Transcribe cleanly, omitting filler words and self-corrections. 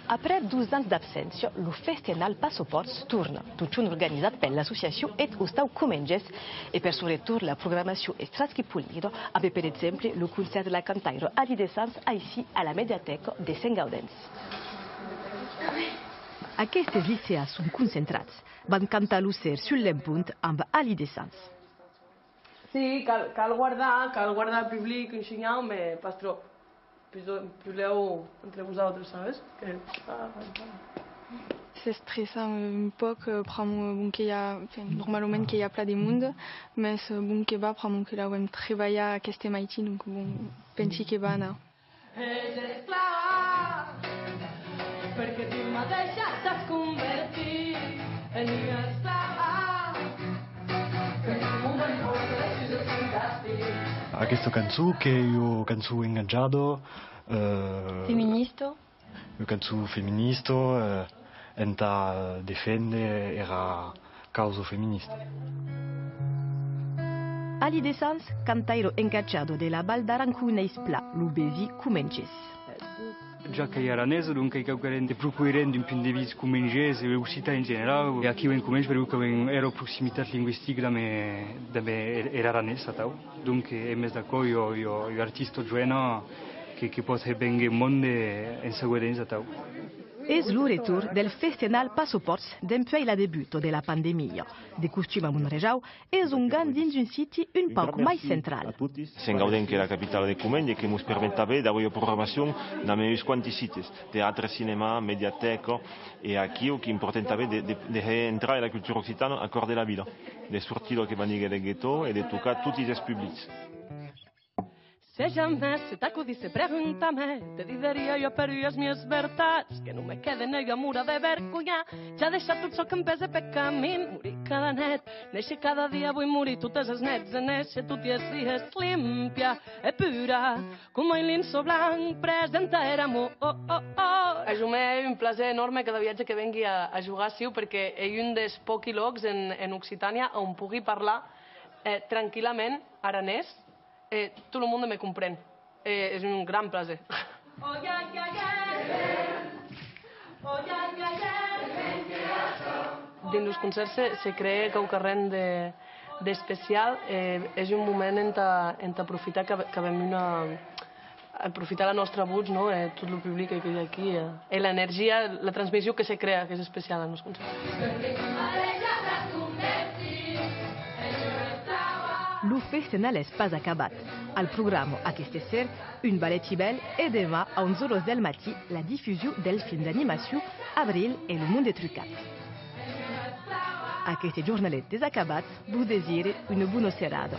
Après 12 ans d'absència, el Festival Passaports torna, tot un organitzat per l'associació Et Ostau Comenges, i per seu retorn la programació és transcripulida, amb per exemple el concert de la cantaire Ali de Sans així a la Mediateca de Sant Gaudens. Aquestes liceas són concentrats, van cantar l'Ucer sur l'empunt amb Ali de Sans. Sí, cal guardar el públic ensenyant, mais pas trop. Parleu entre vosaltres, ¿sabes? C'est stressant un poc, normalment que hi ha pla de monde, mais bon que va, però que la hem treballat aquesta maití, donc bon, pensi que va anar. És esclava, perquè tu mateixa t'has convertit en una esclava. Aquesta cançó che io cançó ingaggiato Feministo? Io cançó femministo enta difende era causa femminista. Ali de Sans, cantairo ingaggiato della Val d'Arancuna Ispla, l'Ubesi Comenges. Già che è aranese, dunque che è procurando un punto di vista comengese e uscita in generale. E qui in Comenges perché ero prossimità linguistica da me era aranese, dunque è messo d'accordo io artista giovane che potrebbe benire il mondo in seguenza. És el retorn del Festival Passaports d'empuei la debut de la pandemia. De costum a Montrejau, és un gan dins un siti un poc mai central. Sant Gaudens, que è la capitale de Comenge, che ci permette di avere programmazione da meus quanti siti, teatro, cinema, mediateca, e qui è importante di entrare la cultura occitana a cor della vita, di sortire che vanno del ghetto e di toccare tutti i pubblici. Si jamais se t'acudisse preguntar-me, te diria jo per les meves veritats, que no me quede nega mura de vergonya, ja deixat tot so que em pesa per camí, morir cada net, néixer cada dia, vull morir totes els nets, a néixer tots els dies, limpia e pura, com un linso blanc, presenta era mo, És un plaer enorme cada viatge que vengui a jugar a Siu, perquè és un dels pocs llocs en Occitània on pugui parlar tranquil·lament aranès. Tot el món me comprèn. És un gran plaer. Dins els concerts se crea quelcom d'especial. És un moment en aprofitar que vam aprofitar la nostra voz, tot el públic que hi ha aquí, i l'energia, la transmissió que se crea, que és especial en els concerts. El festival és pas acabat. Al programa aquesta ser, un ballet bel i demà a 11 hores del matí la difusió del film d'animació Abril i el món trucat. Aquest jornalet desacabat vos desire una bona serada.